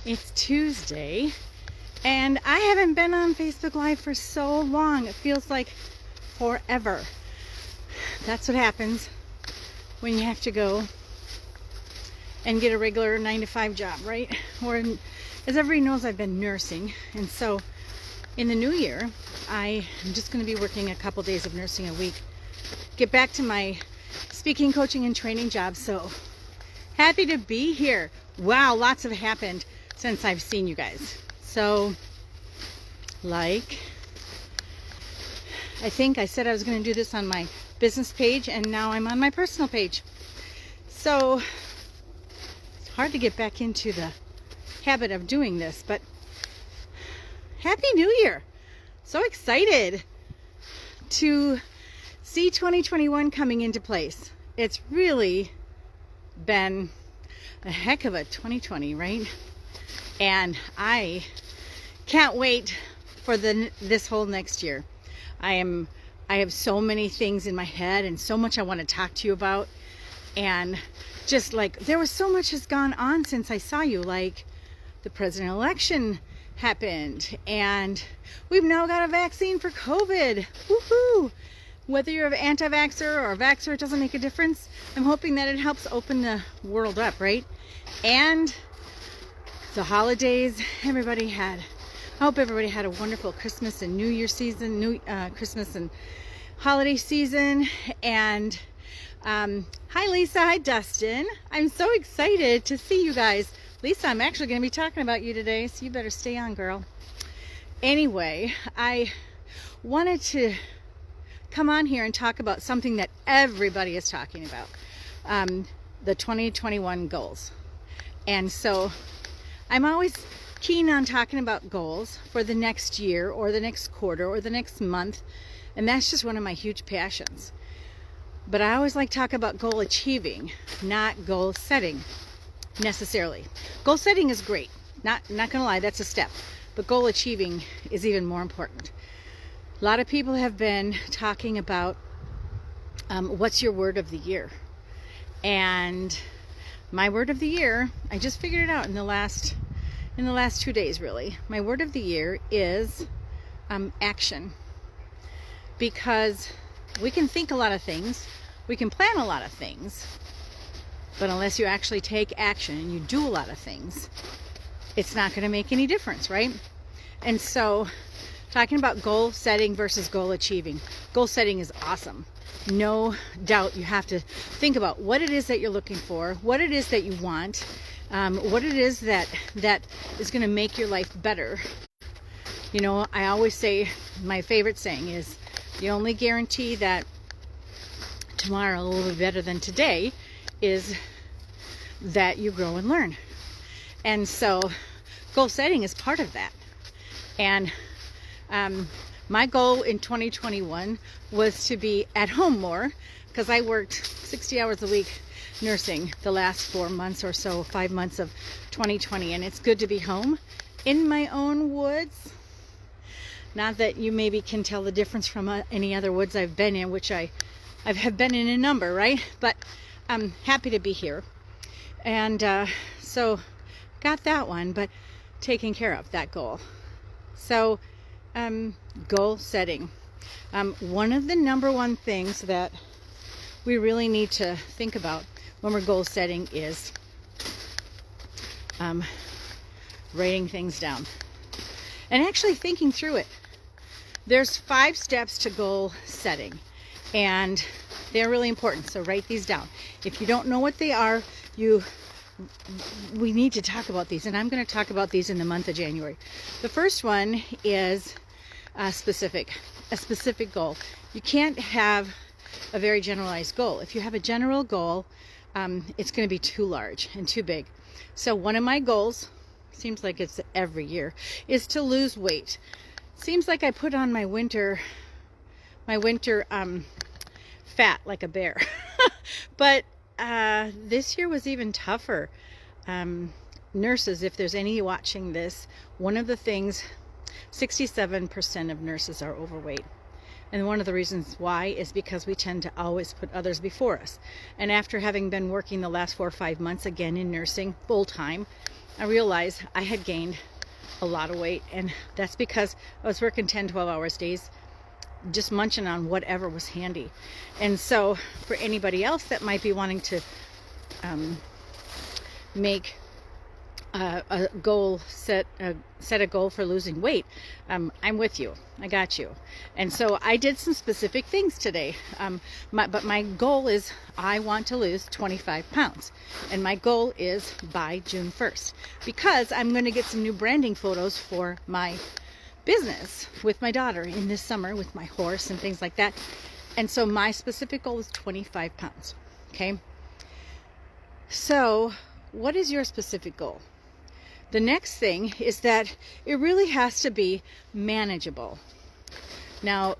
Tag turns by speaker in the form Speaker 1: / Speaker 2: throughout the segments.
Speaker 1: It's Tuesday, and I haven't been on Facebook Live for so long. It feels like forever. That's what happens when you have to go and get a regular 9-to-5 job, right? Or, as everybody knows, I've been nursing, and so in the new year, I am just going to be working a couple days of nursing a week. Get back to my speaking, coaching, and training job. So happy to be here. Wow, lots have happened since I've seen you guys. So, I think I said I was going to do this on my business page, and now I'm on my personal page. So it's hard to get back into the habit of doing this, but Happy New Year. So excited to see 2021 coming into place. It's really been a heck of a 2020, right? And I can't wait for this whole next year. I have so many things in my head and so much I want to talk to you about. And just like, there was so much has gone on since I saw you. Like, the president election happened, and we've now got a vaccine for COVID. Woohoo! Whether you're an anti-vaxxer or a vaxxer, it doesn't make a difference. I'm hoping that it helps open the world up, right? And the holidays, I hope everybody had a wonderful Christmas and New Year season, Christmas and holiday season. And hi Lisa, hi Dustin. I'm so excited to see you guys. Lisa, I'm actually going to be talking about you today, so you better stay on, girl. Anyway, I wanted to come on here and talk about something that everybody is talking about, the 2021 goals. And so I'm always keen on talking about goals for the next year or the next quarter or the next month, and that's just one of my huge passions. But I always like to talk about goal achieving, not goal setting necessarily. Goal setting is great, not gonna lie, that's a step, but goal achieving is even more important. A lot of people have been talking about what's your word of the year, and my word of the year, I just figured it out in the last 2 days, really. My word of the year is action. Because we can think a lot of things, we can plan a lot of things, but unless you actually take action and you do a lot of things, it's not going to make any difference, right? And so, talking about goal setting versus goal achieving. Goal setting is awesome. No doubt you have to think about what it is that you're looking for, what it is that you want, what it is that is going to make your life better. You know, I always say, my favorite saying is, the only guarantee that tomorrow will be better than today is that you grow and learn. And so goal setting is part of that. And my goal in 2021 was to be at home more, because I worked 60 hours a week nursing the last 4 months or so, 5 months of 2020, and it's good to be home in my own woods. Not that you maybe can tell the difference from any other woods I've been in, which I have been in a number, right? But I'm happy to be here. And so got that one, but taking care of that goal. So goal setting. One of the number one things that we really need to think about when we're goal setting is writing things down and actually thinking through it. There's 5 steps to goal setting, and they're really important, so write these down. If you don't know what they are, we need to talk about these, and I'm going to talk about these in the month of January. The first one is a specific goal. You can't have a very generalized goal. If you have a general goal, it's going to be too large and too big. So one of my goals, seems like it's every year, is to lose weight. Seems like I put on my winter fat like a bear. But this year was even tougher. Nurses, if there's any watching this, one of the things, 67% of nurses are overweight. And one of the reasons why is because we tend to always put others before us. And after having been working the last 4 or 5 months again in nursing full time, I realized I had gained a lot of weight, and that's because I was working 10-12 hours days, just munching on whatever was handy. And so for anybody else that might be wanting to make a goal, set a goal for losing weight, I'm with you. I got you. And so I did some specific things today. But my goal is I want to lose 25 pounds. And my goal is by June 1st, because I'm going to get some new branding photos for my business with my daughter in this summer with my horse and things like that. And so my specific goal is 25 pounds. Okay. So what is your specific goal? The next thing is that it really has to be manageable. Now,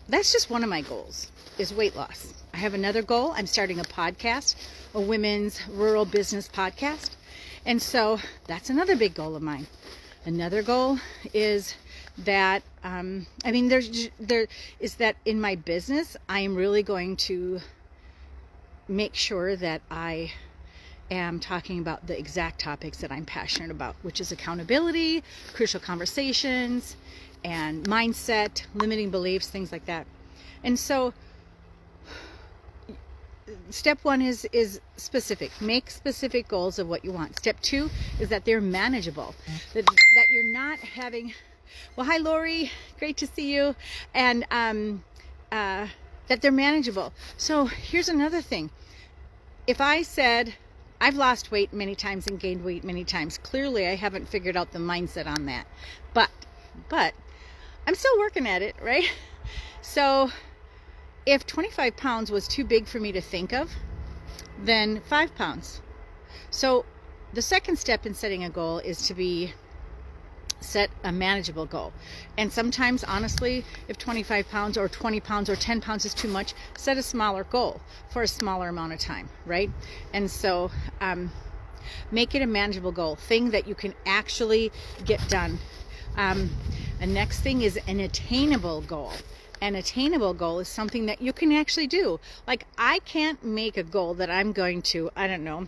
Speaker 1: that's just one of my goals, is weight loss. I have another goal. I'm starting a podcast, a women's rural business podcast. And so that's another big goal of mine. Another goal is that, there is that in my business, I am really going to make sure that I am talking about the exact topics that I'm passionate about, which is accountability, crucial conversations, and mindset, limiting beliefs, things like that. And so step one is specific. Make specific goals of what you want. Step two is that they're manageable, that you're not having, well, hi Lori, great to see you, and that they're manageable. So here's another thing. If I said, I've lost weight many times and gained weight many times. Clearly, I haven't figured out the mindset on that. But I'm still working at it, right? So if 25 pounds was too big for me to think of, then 5 pounds. So the second step in setting a goal is to set a manageable goal. And sometimes, honestly, if 25 pounds or 20 pounds or 10 pounds is too much, set a smaller goal for a smaller amount of time, right? And so make it a manageable goal, thing that you can actually get done. The next thing is an attainable goal. An attainable goal is something that you can actually do. Like, I can't make a goal that I'm going to, I don't know,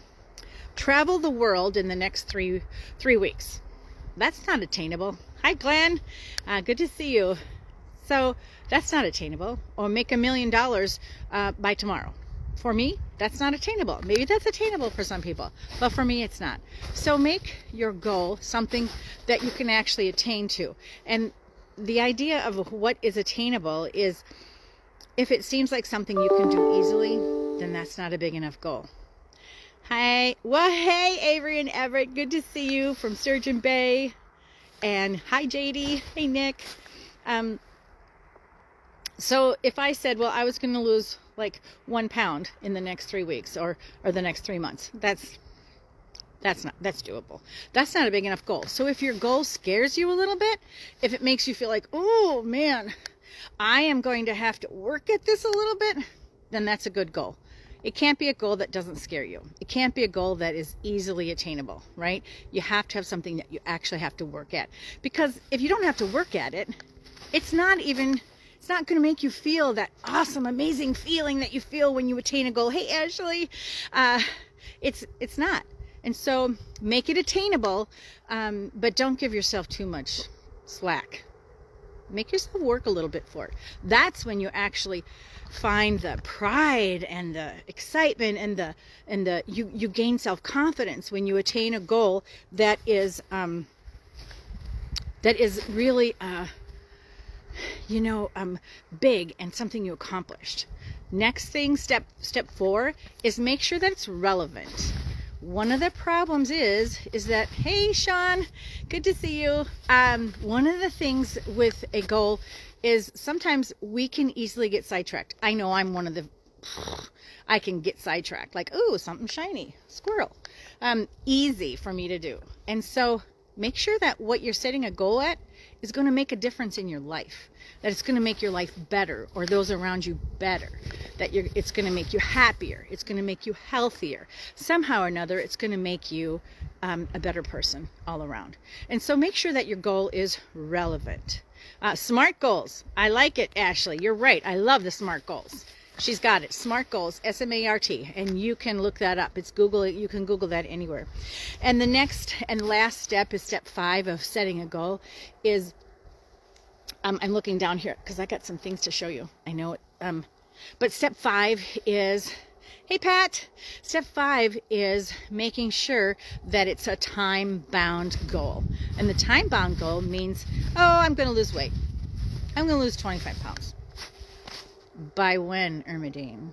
Speaker 1: travel the world in the next three weeks. That's not attainable. Hi, Glenn. Good to see you. So that's not attainable. Or make $1 million by tomorrow. For me, that's not attainable. Maybe that's attainable for some people, but for me, it's not. So make your goal something that you can actually attain to. And the idea of what is attainable is, if it seems like something you can do easily, then that's not a big enough goal. Hi. Well, hey, Avery and Everett. Good to see you from Sturgeon Bay. And hi, JD. Hey, Nick. So if I said, well, I was going to lose like 1 pound in the next 3 weeks or the next 3 months, that's doable. That's not a big enough goal. So if your goal scares you a little bit, if it makes you feel like, oh man, I am going to have to work at this a little bit, then that's a good goal. It can't be a goal that doesn't scare you. It can't be a goal that is easily attainable, right? You have to have something that you actually have to work at. Because if you don't have to work at it, it's not going to make you feel that awesome, amazing feeling that you feel when you attain a goal. Hey, Ashley, it's not. And so make it attainable, but don't give yourself too much slack. Make yourself work a little bit for it. That's when you actually find the pride and the excitement and you gain self-confidence when you attain a goal that is really big and something you accomplished. Next thing, step 4, is make sure that it's relevant. One of the problems is that, hey Sean, good to see you. One of the things with a goal is sometimes we can easily get sidetracked. I know I'm one of the, I can get sidetracked. Like, ooh, something shiny, squirrel. Easy for me to do. And so make sure that what you're setting a goal at is going to make a difference in your life. That it's going to make your life better, or those around you better. That it's going to make you happier. It's going to make you healthier. Somehow or another, it's going to make you a better person all around. And so make sure that your goal is relevant. SMART goals. I like it, Ashley. You're right. I love the SMART goals. She's got it. SMART Goals, S-M-A-R-T, and you can look that up. It's Google. You can Google that anywhere. And the next and last step is step 5 of setting a goal. Is I'm looking down here because I got some things to show you. I know it. But step 5 is, hey Pat. Step 5 is making sure that it's a time-bound goal. And the time-bound goal means, oh, I'm going to lose weight. I'm going to lose 25 pounds. By when, Ermedine?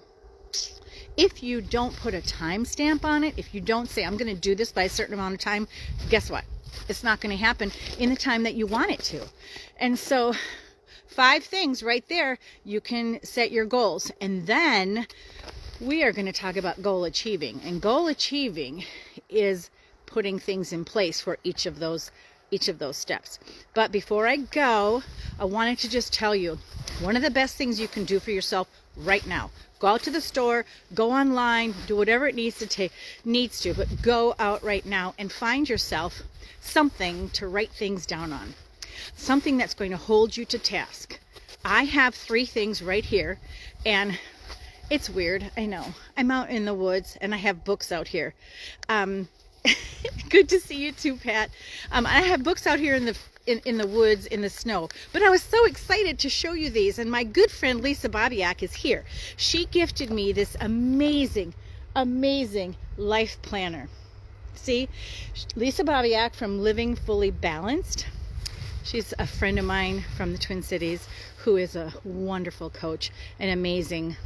Speaker 1: If you don't put a time stamp on it, if you don't say, I'm going to do this by a certain amount of time, guess what? It's not going to happen in the time that you want it to. And so 5 things right there, you can set your goals. And then we are going to talk about goal achieving. And goal achieving is putting things in place for each of those steps. But before I go, I wanted to just tell you, one of the best things you can do for yourself right now, go out to the store, go online, do whatever it needs to, but go out right now and find yourself something to write things down on. Something that's going to hold you to task. I have 3 things right here, and it's weird, I know. I'm out in the woods and I have books out here. Good to see you too, Pat. I have books out here in the woods, in the snow. But I was so excited to show you these, and my good friend Lisa Babiak is here. She gifted me this amazing, amazing life planner. See, Lisa Babiak from Living Fully Balanced. She's a friend of mine from the Twin Cities who is a wonderful coach, an amazing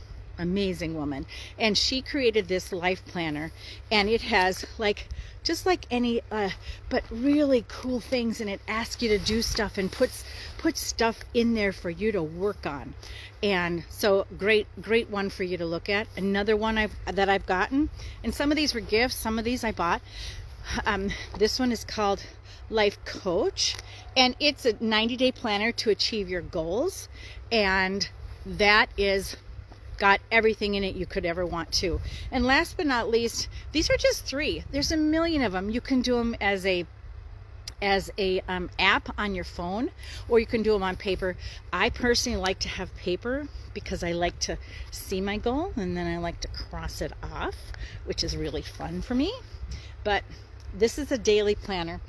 Speaker 1: woman. And she created this life planner, and it has just like any but really cool things, and it asks you to do stuff and puts stuff in there for you to work on. And so great one for you to look at. Another one that I've gotten, and some of these were gifts, some of these I bought. This one is called Life Coach, and it's a 90-day planner to achieve your goals, and that is got everything in it you could ever want to. And last but not least, these are just 3. There's a million of them. You can do them as a app on your phone, or you can do them on paper. I personally like to have paper because I like to see my goal, and then I like to cross it off, which is really fun for me. But this is a daily planner.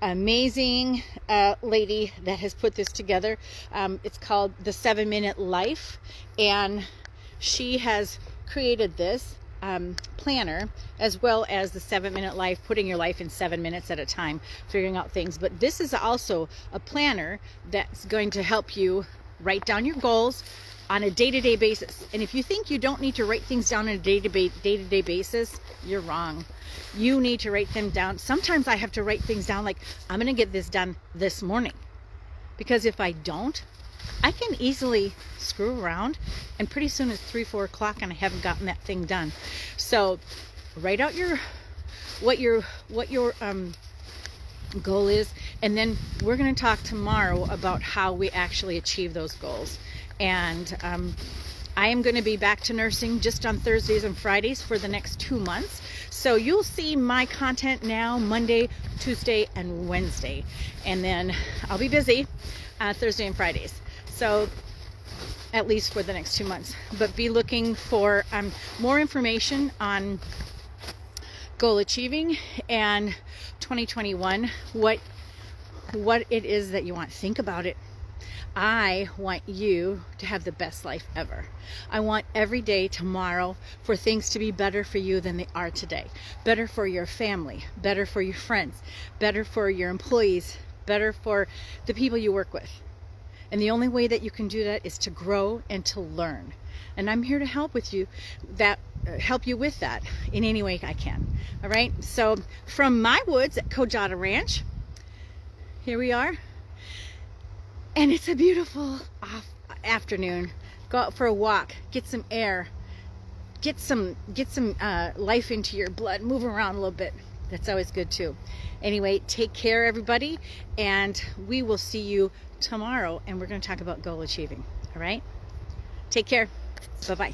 Speaker 1: Amazing lady that has put this together. It's called the 7-Minute Life, and she has created this planner, as well as the 7-Minute Life, putting your life in 7 minutes at a time, figuring out things. But this is also a planner that's going to help you write down your goals on a day-to-day basis. And if you think you don't need to write things down on a day-to-day basis, you're wrong. You need to write them down. Sometimes I have to write things down like, I'm going to get this done this morning. Because if I don't, I can easily screw around, and pretty soon it's 3-4 o'clock and I haven't gotten that thing done. So write out what your goal is, and then we're going to talk tomorrow about how we actually achieve those goals. And I am going to be back to nursing just on Thursdays and Fridays for the next 2 months. So you'll see my content now Monday, Tuesday, and Wednesday. And then I'll be busy Thursday and Fridays. So at least for the next 2 months. But be looking for more information on goal achieving and 2021, what it is that you want. Think about it. I want you to have the best life ever. I want every day tomorrow for things to be better for you than they are today. Better for your family, better for your friends, better for your employees, better for the people you work with. And the only way that you can do that is to grow and to learn. And I'm here to help with you help you with that in any way I can. All right. So from my woods at Kojada Ranch, here we are. And it's a beautiful afternoon. Go out for a walk, get some air, get some life into your blood, move around a little bit. That's always good too. Anyway, take care, everybody, and we will see you tomorrow, and we're going to talk about goal achieving. All right? Take care. Bye-bye.